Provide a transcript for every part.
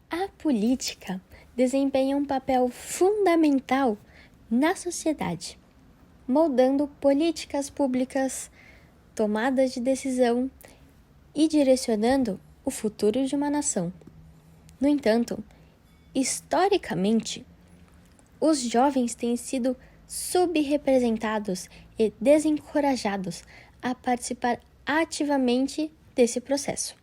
A política desempenha um papel fundamental na sociedade, moldando políticas públicas, tomadas de decisão e direcionando o futuro de uma nação. No entanto, historicamente, os jovens têm sido subrepresentados e desencorajados a participar ativamente desse processo.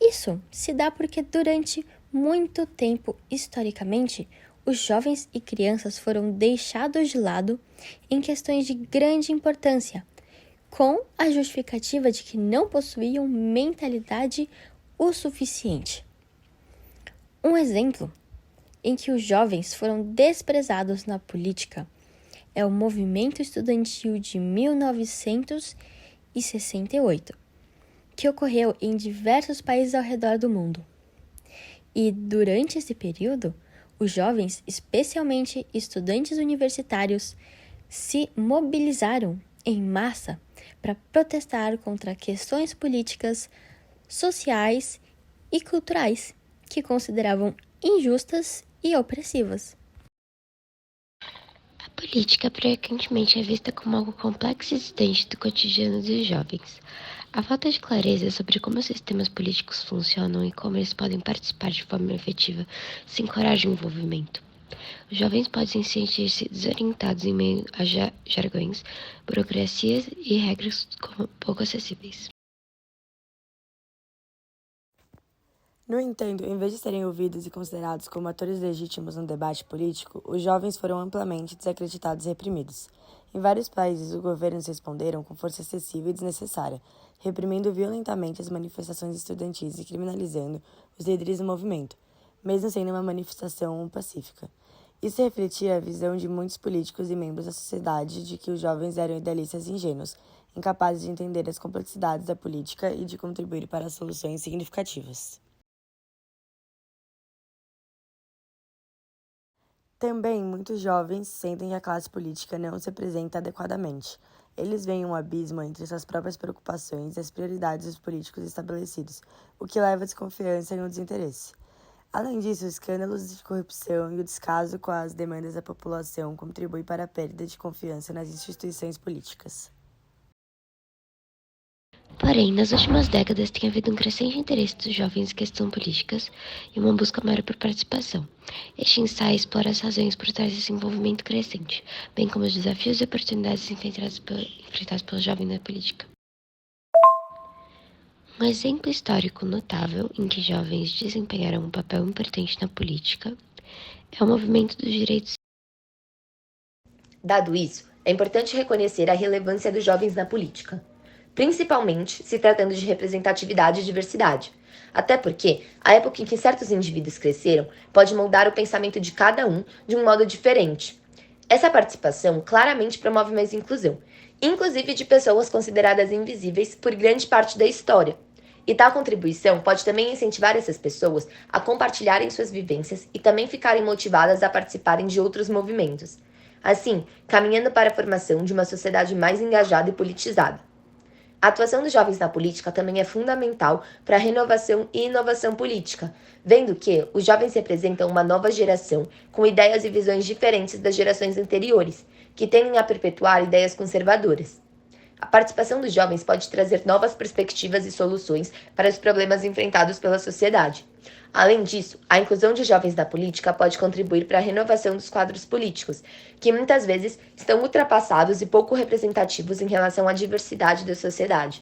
Isso se dá porque durante muito tempo, historicamente, os jovens e crianças foram deixados de lado em questões de grande importância, com a justificativa de que não possuíam mentalidade o suficiente. Um exemplo em que os jovens foram desprezados na política é o movimento estudantil de 1968, que ocorreu em diversos países ao redor do mundo. E durante esse período, os jovens, especialmente estudantes universitários, se mobilizaram em massa para protestar contra questões políticas, sociais e culturais que consideravam injustas e opressivas. A política frequentemente é vista como algo complexo e distante do cotidiano dos jovens. A falta de clareza sobre como os sistemas políticos funcionam e como eles podem participar de forma efetiva se encoraja o envolvimento. Os jovens podem sentir-se desorientados em meio a jargões, burocracias e regras pouco acessíveis. No entanto, em vez de serem ouvidos e considerados como atores legítimos no debate político, os jovens foram amplamente desacreditados e reprimidos. Em vários países, os governos responderam com força excessiva e desnecessária, reprimindo violentamente as manifestações estudantis e criminalizando os líderes do movimento, mesmo sendo uma manifestação pacífica. Isso refletia a visão de muitos políticos e membros da sociedade de que os jovens eram idealistas e ingênuos, incapazes de entender as complexidades da política e de contribuir para soluções significativas. Também, muitos jovens sentem que a classe política não se apresenta adequadamente. Eles veem um abismo entre suas próprias preocupações e as prioridades dos políticos estabelecidos, o que leva à desconfiança e ao desinteresse. Além disso, os escândalos de corrupção e o descaso com as demandas da população contribuem para a perda de confiança nas instituições políticas. Porém, nas últimas décadas tem havido um crescente interesse dos jovens em questões políticas e uma busca maior por participação. Este ensaio explora as razões por trás desse envolvimento crescente, bem como os desafios e oportunidades enfrentados pelos jovens na política. Um exemplo histórico notável em que jovens desempenharam um papel importante na política é o movimento dos direitos. Dado isso, é importante reconhecer a relevância dos jovens na política, principalmente se tratando de representatividade e diversidade. Até porque a época em que certos indivíduos cresceram pode moldar o pensamento de cada um de um modo diferente. Essa participação claramente promove mais inclusão, inclusive de pessoas consideradas invisíveis por grande parte da história. E tal contribuição pode também incentivar essas pessoas a compartilharem suas vivências e também ficarem motivadas a participarem de outros movimentos. Assim, caminhando para a formação de uma sociedade mais engajada e politizada. A atuação dos jovens na política também é fundamental para a renovação e inovação política, vendo que os jovens representam uma nova geração com ideias e visões diferentes das gerações anteriores, que tendem a perpetuar ideias conservadoras. A participação dos jovens pode trazer novas perspectivas e soluções para os problemas enfrentados pela sociedade. Além disso, a inclusão de jovens na política pode contribuir para a renovação dos quadros políticos, que muitas vezes estão ultrapassados e pouco representativos em relação à diversidade da sociedade.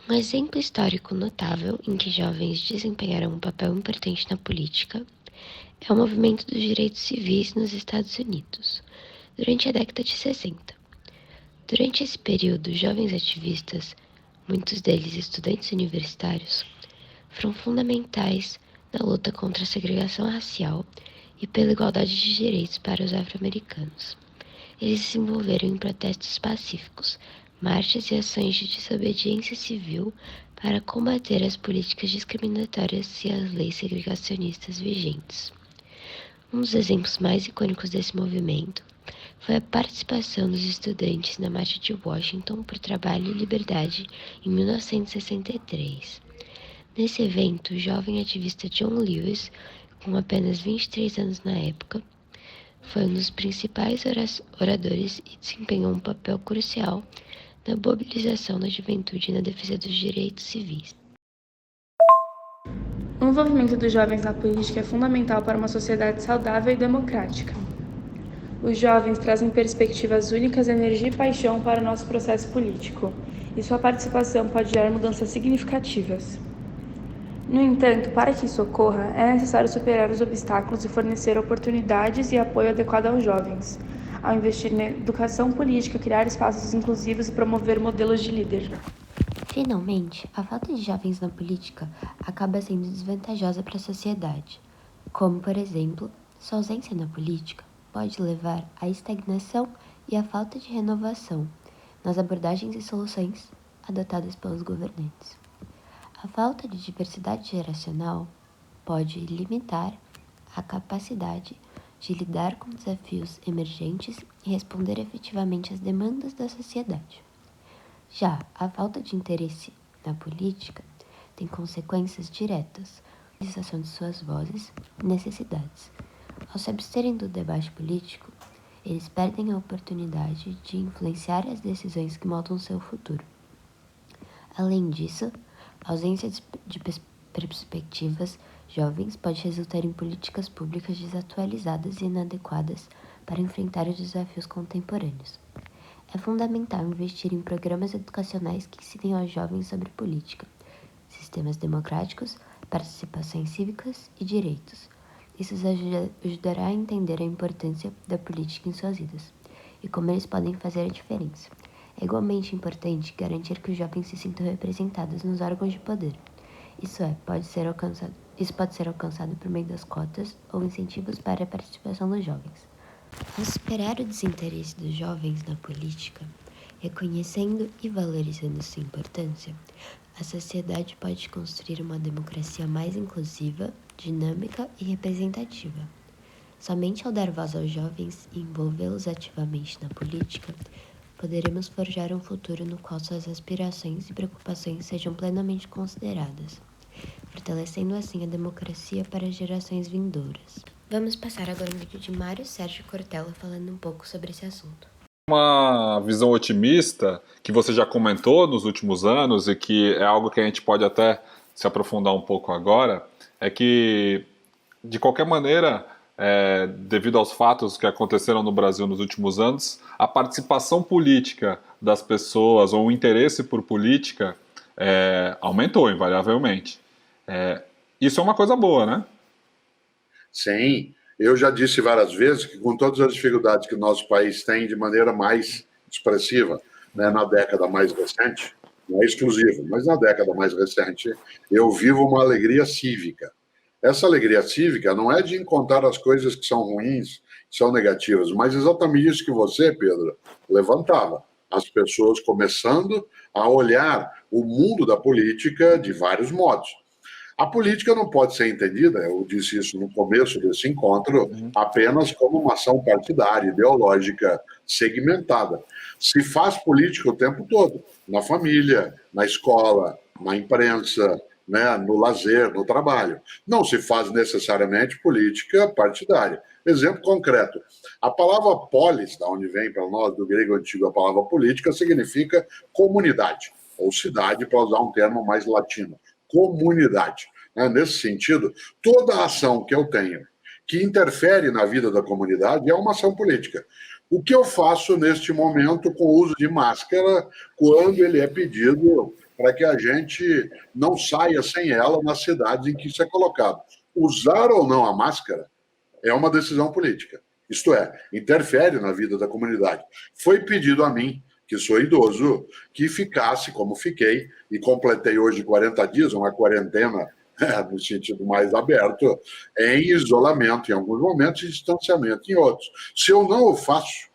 Um exemplo histórico notável em que jovens desempenharam um papel importante na política é o movimento dos direitos civis nos Estados Unidos, durante a década de 60. Durante esse período, jovens ativistas, muitos deles estudantes universitários, foram fundamentais na luta contra a segregação racial e pela igualdade de direitos para os afro-americanos. Eles se envolveram em protestos pacíficos, marchas e ações de desobediência civil para combater as políticas discriminatórias e as leis segregacionistas vigentes. Um dos exemplos mais icônicos desse movimento foi a participação dos estudantes na Marcha de Washington por Trabalho e Liberdade em 1963. Nesse evento, o jovem ativista John Lewis, com apenas 23 anos na época, foi um dos principais oradores e desempenhou um papel crucial na mobilização da juventude e na defesa dos direitos civis. O envolvimento dos jovens na política é fundamental para uma sociedade saudável e democrática. Os jovens trazem perspectivas únicas, energia e paixão para o nosso processo político, e sua participação pode gerar mudanças significativas. No entanto, para que isso ocorra, é necessário superar os obstáculos e fornecer oportunidades e apoio adequado aos jovens, ao investir na educação política, criar espaços inclusivos e promover modelos de líder. Finalmente, a falta de jovens na política acaba sendo desvantajosa para a sociedade, como, por exemplo, sua ausência na política pode levar à estagnação e à falta de renovação nas abordagens e soluções adotadas pelos governantes. A falta de diversidade geracional pode limitar a capacidade de lidar com desafios emergentes e responder efetivamente às demandas da sociedade. Já a falta de interesse na política tem consequências diretas na realização de suas vozes e necessidades. Ao se absterem do debate político, eles perdem a oportunidade de influenciar as decisões que moldam seu futuro. Além disso, a ausência de perspectivas jovens pode resultar em políticas públicas desatualizadas e inadequadas para enfrentar os desafios contemporâneos. É fundamental investir em programas educacionais que ensinem aos jovens sobre política, sistemas democráticos, participações cívicas e direitos. Isso os ajudará a entender a importância da política em suas vidas e como eles podem fazer a diferença. É igualmente importante garantir que os jovens se sintam representados nos órgãos de poder. Isso pode ser alcançado por meio das cotas ou incentivos para a participação dos jovens. Ao superar o desinteresse dos jovens na política, reconhecendo e valorizando sua importância, a sociedade pode construir uma democracia mais inclusiva, dinâmica e representativa. Somente ao dar voz aos jovens e envolvê-los ativamente na política, poderemos forjar um futuro no qual suas aspirações e preocupações sejam plenamente consideradas, fortalecendo assim a democracia para as gerações vindouras. Vamos passar agora um vídeo de Mário Sérgio Cortella falando um pouco sobre esse assunto. Uma visão otimista que você já comentou nos últimos anos e que é algo que a gente pode até se aprofundar um pouco agora, é que, de qualquer maneira, devido aos fatos que aconteceram no Brasil nos últimos anos, a participação política das pessoas ou o interesse por política aumentou invariavelmente. Isso é uma coisa boa, né? Sim, eu já disse várias vezes que com todas as dificuldades que o nosso país tem de maneira mais expressiva, né, na década mais recente, não é exclusivo, mas na década mais recente, eu vivo uma alegria cívica. Essa alegria cívica não é de encontrar as coisas que são ruins, que são negativas, mas exatamente isso que você, Pedro, levantava. As pessoas começando a olhar o mundo da política de vários modos. A política não pode ser entendida, eu disse isso no começo desse encontro, apenas como uma ação partidária, ideológica, segmentada. Se faz política o tempo todo, na família, na escola, na imprensa, né, no lazer, no trabalho. Não se faz necessariamente política partidária. Exemplo concreto, a palavra polis, da onde vem para nós, do grego antigo, a palavra política, significa comunidade, ou cidade, para usar um termo mais latino. Comunidade. Nesse sentido, toda ação que eu tenho que interfere na vida da comunidade é uma ação política. O que eu faço neste momento com o uso de máscara quando ele é pedido para que a gente não saia sem ela nas cidades em que isso é colocado? Usar ou não a máscara é uma decisão política. Isto é, interfere na vida da comunidade. Foi pedido a mim, que sou idoso, que ficasse como fiquei, e completei hoje 40 dias, uma quarentena, no sentido mais aberto, em isolamento em alguns momentos e distanciamento em outros. Se eu não o faço,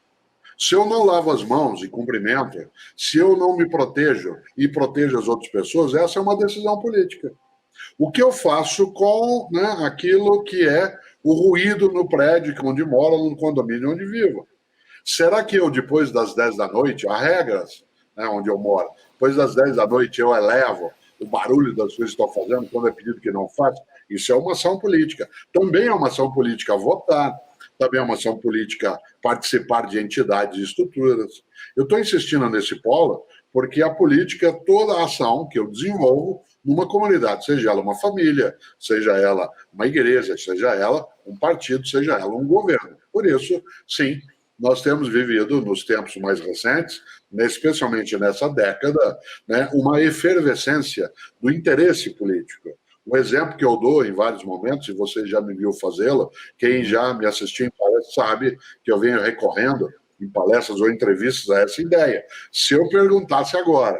se eu não lavo as mãos e cumprimento, se eu não me protejo e protejo as outras pessoas, essa é uma decisão política. O que eu faço com, né, aquilo que é o ruído no prédio onde moro, no condomínio onde vivo? Será que eu, depois das 10 da noite, há regras, né, onde eu moro, depois das 10 da noite eu elevo o barulho das coisas que estão fazendo, quando é pedido que não faça, isso é uma ação política. Também é uma ação política votar, também é uma ação política participar de entidades e estruturas. Eu estou insistindo nesse polo porque a política é toda a ação que eu desenvolvo numa comunidade, seja ela uma família, seja ela uma igreja, seja ela um partido, seja ela um governo. Por isso, sim, nós temos vivido nos tempos mais recentes, especialmente nessa década, né, uma efervescência do interesse político. Um exemplo que eu dou em vários momentos, e você já me viu fazê-lo, quem já me assistiu em palestras sabe que eu venho recorrendo em palestras ou entrevistas a essa ideia. Se eu perguntasse agora,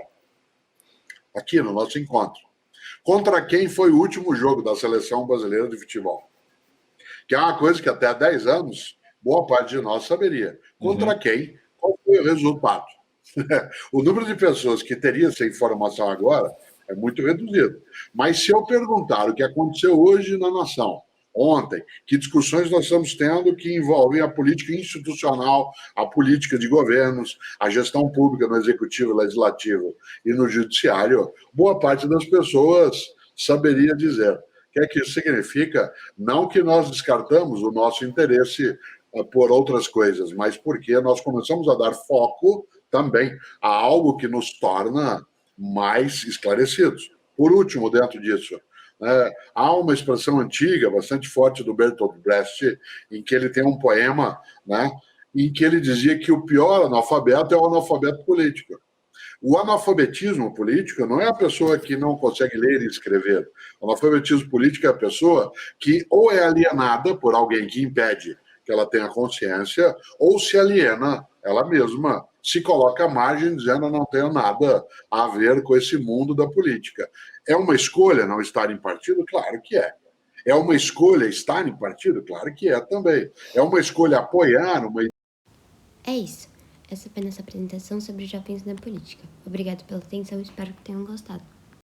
aqui no nosso encontro, contra quem foi o último jogo da seleção brasileira de futebol? Que é uma coisa que até há 10 anos, boa parte de nós saberia. Contra quem? Qual foi o resultado? O número de pessoas que teria essa informação agora é muito reduzido. Mas se eu perguntar o que aconteceu hoje na nação, ontem, que discussões nós estamos tendo que envolvem a política institucional, a política de governos, a gestão pública no executivo, legislativo e no judiciário, boa parte das pessoas saberia dizer. O que é que isso significa? Não que nós descartamos o nosso interesse por outras coisas, mas porque nós começamos a dar foco também a algo que nos torna mais esclarecidos. Por último, dentro disso, há uma expressão antiga, bastante forte, do Bertolt Brecht, em que ele tem um poema, né, em que ele dizia que o pior analfabeto é o analfabeto político. O analfabetismo político não é a pessoa que não consegue ler e escrever. O analfabetismo político é a pessoa que ou é alienada por alguém que impede que ela tenha consciência, ou se aliena ela mesma, se coloca à margem dizendo: eu não tenho nada a ver com esse mundo da política. É uma escolha não estar em partido? Claro que é. É uma escolha estar em partido? Claro que é também. É uma escolha apoiar uma... É isso. Essa foi nossa apresentação sobre jovens na política. Obrigado pela atenção e espero que tenham gostado.